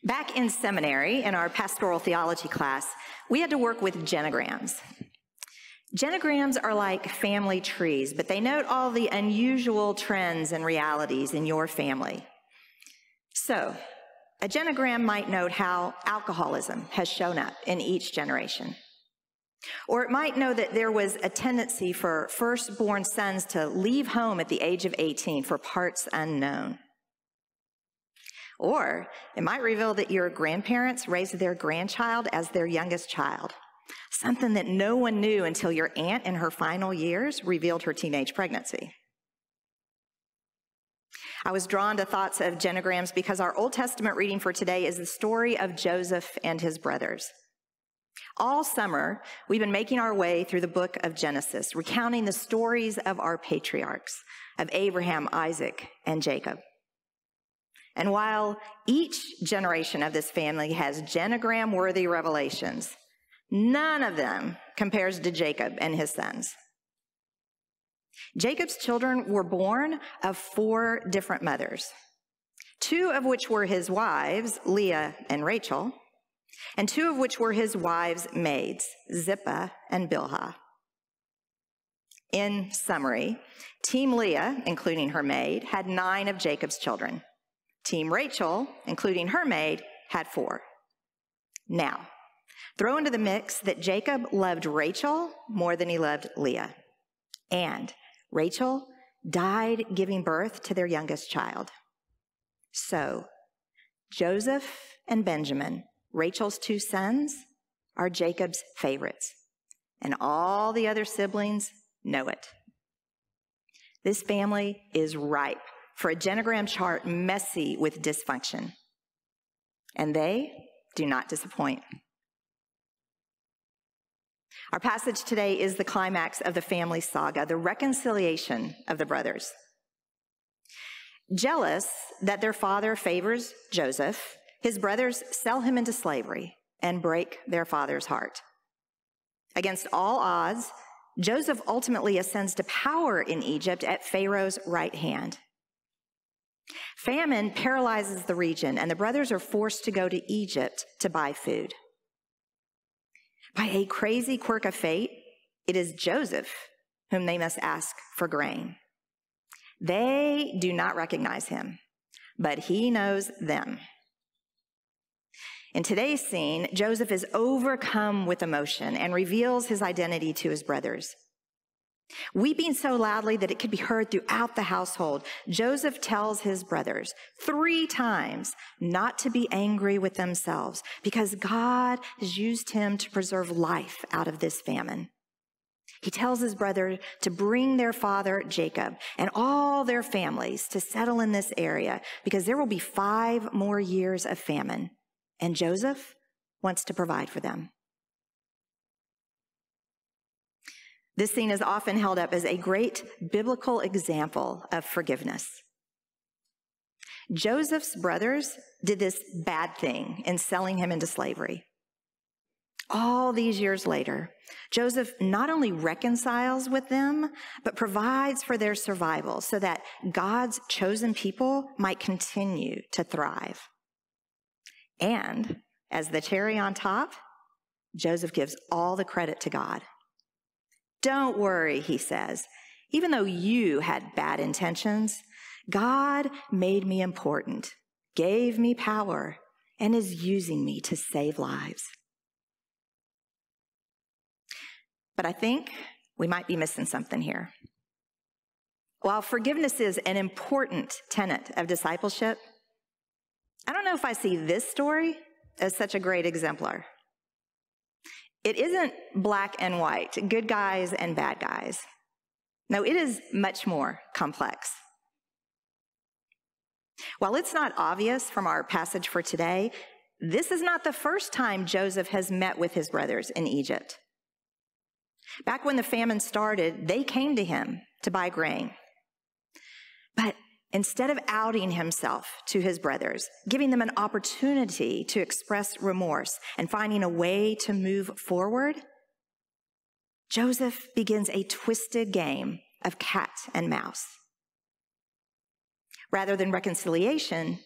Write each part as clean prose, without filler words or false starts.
Back in seminary, in our pastoral theology class, we had to work with genograms. Genograms are like family trees, but they note all the unusual trends and realities in your family. So, a genogram might note how alcoholism has shown up in each generation. Or it might know that there was a tendency for firstborn sons to leave home at the age of 18 for parts unknown. Or it might reveal that your grandparents raised their grandchild as their youngest child, something that no one knew until your aunt in her final years revealed her teenage pregnancy. I was drawn to thoughts of genograms because our Old Testament reading for today is the story of Joseph and his brothers. All summer, we've been making our way through the book of Genesis, recounting the stories of our patriarchs, of Abraham, Isaac, and Jacob. And while each generation of this family has genogram-worthy revelations, none of them compares to Jacob and his sons. Jacob's children were born of 4 different mothers, 2 of which were his wives, Leah and Rachel, and 2 of which were his wives' maids, Zilpah and Bilhah. In summary, Team Leah, including her maid, had 9 of Jacob's children. Team Rachel, including her maid, had 4. Now, throw into the mix that Jacob loved Rachel more than he loved Leah. And Rachel died giving birth to their youngest child. So, Joseph and Benjamin, Rachel's 2 sons, are Jacob's favorites. And all the other siblings know it. This family is ripe for a genogram chart messy with dysfunction. And they do not disappoint. Our passage today is the climax of the family saga, the reconciliation of the brothers. Jealous that their father favors Joseph, his brothers sell him into slavery and break their father's heart. Against all odds, Joseph ultimately ascends to power in Egypt at Pharaoh's right hand. Famine paralyzes the region, and the brothers are forced to go to Egypt to buy food. By a crazy quirk of fate, it is Joseph whom they must ask for grain. They do not recognize him, but he knows them. In today's scene, Joseph is overcome with emotion and reveals his identity to his brothers. Weeping so loudly that it could be heard throughout the household, Joseph tells his brothers 3 times not to be angry with themselves because God has used him to preserve life out of this famine. He tells his brother to bring their father Jacob and all their families to settle in this area because there will be 5 more years of famine, and Joseph wants to provide for them. This scene is often held up as a great biblical example of forgiveness. Joseph's brothers did this bad thing in selling him into slavery. All these years later, Joseph not only reconciles with them, but provides for their survival so that God's chosen people might continue to thrive. And as the cherry on top, Joseph gives all the credit to God. Don't worry, he says. Even though you had bad intentions, God made me important, gave me power, and is using me to save lives. But I think we might be missing something here. While forgiveness is an important tenet of discipleship, I don't know if I see this story as such a great exemplar. It isn't black and white, good guys and bad guys. No, it is much more complex. While it's not obvious from our passage for today, this is not the first time Joseph has met with his brothers in Egypt. Back when the famine started, they came to him to buy grain. But instead of outing himself to his brothers, giving them an opportunity to express remorse and finding a way to move forward, Joseph begins a twisted game of cat and mouse. Rather than reconciliation,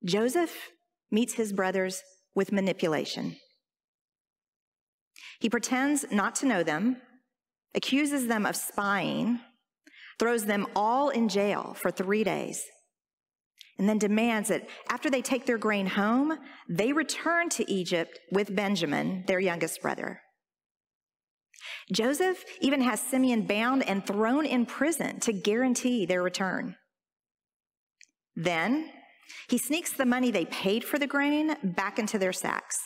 Joseph meets his brothers with manipulation. He pretends not to know them, accuses them of spying, throws them all in jail for 3 days, and then demands that after they take their grain home, they return to Egypt with Benjamin, their youngest brother. Joseph even has Simeon bound and thrown in prison to guarantee their return. Then he sneaks the money they paid for the grain back into their sacks,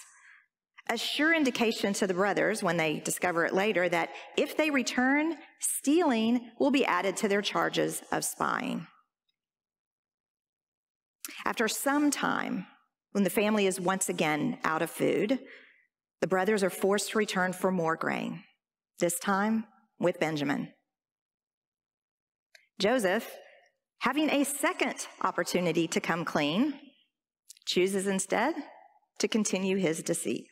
a sure indication to the brothers when they discover it later that if they return, stealing will be added to their charges of spying. After some time, when the family is once again out of food, the brothers are forced to return for more grain, this time with Benjamin. Joseph, having a second opportunity to come clean, chooses instead to continue his deceit.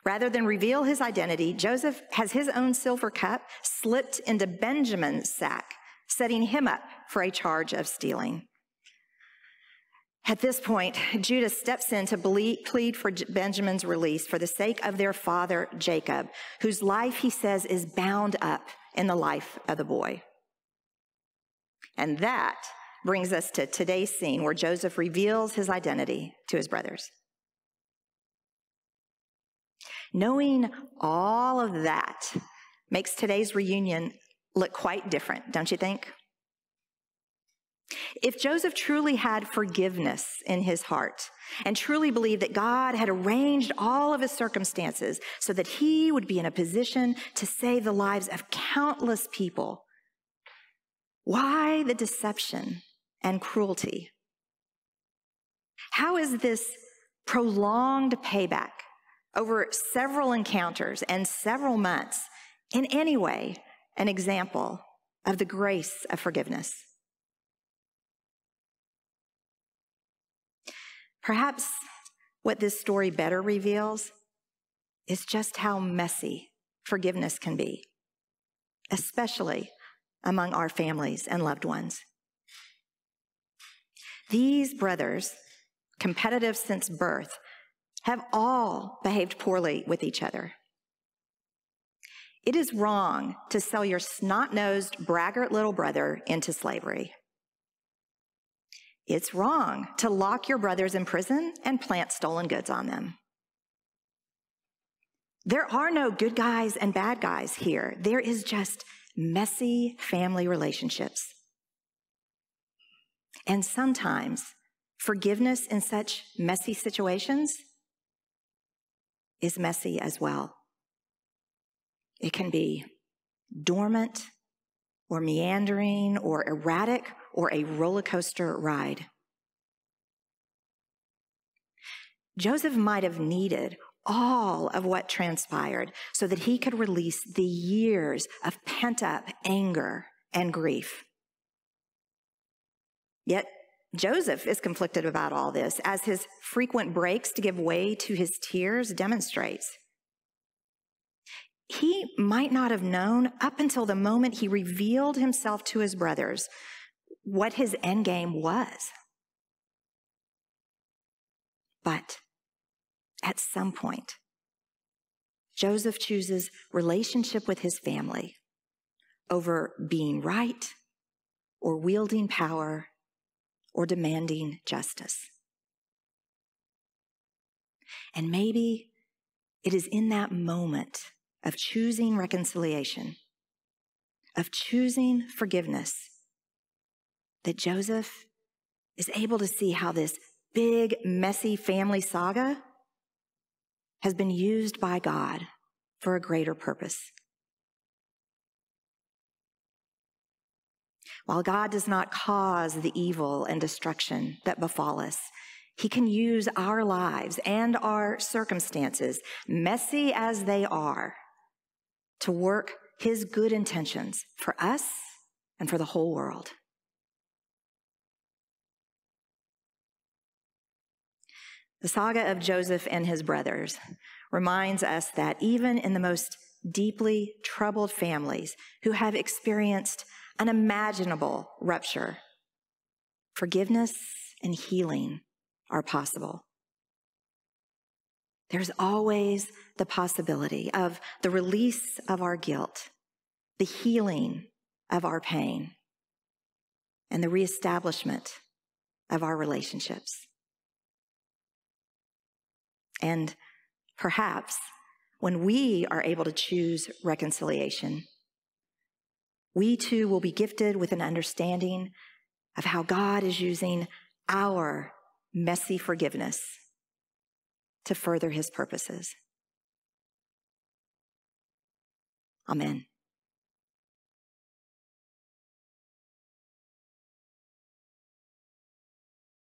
Rather than reveal his identity, Joseph has his own silver cup slipped into Benjamin's sack, setting him up for a charge of stealing. At this point, Judah steps in to plead for Benjamin's release for the sake of their father, Jacob, whose life, he says, is bound up in the life of the boy. And that brings us to today's scene where Joseph reveals his identity to his brothers. Knowing all of that makes today's reunion look quite different, don't you think? If Joseph truly had forgiveness in his heart and truly believed that God had arranged all of his circumstances so that he would be in a position to save the lives of countless people, why the deception and cruelty? How is this prolonged payback over several encounters and several months in any way an example of the grace of forgiveness? Perhaps what this story better reveals is just how messy forgiveness can be, especially among our families and loved ones. These brothers, competitive since birth, have all behaved poorly with each other. It is wrong to sell your snot-nosed, braggart little brother into slavery. It's wrong to lock your brothers in prison and plant stolen goods on them. There are no good guys and bad guys here. There is just messy family relationships. And sometimes forgiveness in such messy situations is messy as well. It can be dormant or meandering or erratic or a roller coaster ride. Joseph might have needed all of what transpired so that he could release the years of pent-up anger and grief. Yet Joseph is conflicted about all this, as his frequent breaks to give way to his tears demonstrates. He might not have known up until the moment he revealed himself to his brothers what his endgame was. But at some point, Joseph chooses relationship with his family over being right or wielding power or demanding justice. And maybe it is in that moment of choosing reconciliation, of choosing forgiveness, that Joseph is able to see how this big, messy family saga has been used by God for a greater purpose. While God does not cause the evil and destruction that befall us, he can use our lives and our circumstances, messy as they are, to work his good intentions for us and for the whole world. The saga of Joseph and his brothers reminds us that even in the most deeply troubled families who have experienced unimaginable rupture, forgiveness and healing are possible. There's always the possibility of the release of our guilt, the healing of our pain, and the reestablishment of our relationships. And perhaps when we are able to choose reconciliation, we too will be gifted with an understanding of how God is using our messy forgiveness to further his purposes. Amen.